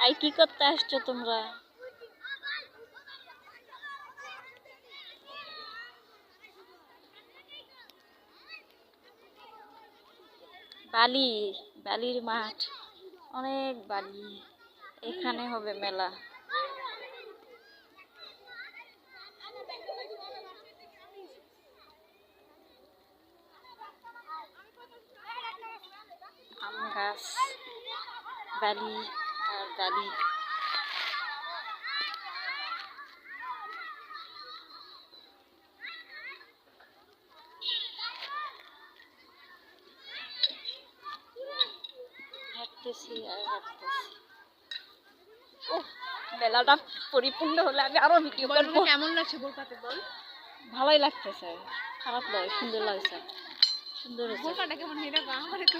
I কি করতে আসছো তোমরা? বালি, বালির মাঠ, অনেক বালি, এখানে হবে মেলা। আম গাছ, বালি আর বালি। হাঁটতেছি আর হাঁটতেছি। ওহ, মেলাটা পরিপূর্ণ হলে আমি আরো ভিডিও করবো। কেমন লাগছে বোরকাতে বল? ভালোই লাগতেছে, খারাপ নয়, সুন্দর লাগছে, সুন্দর হয়েছে। বোরকাটা কেমন? এটা আমার তো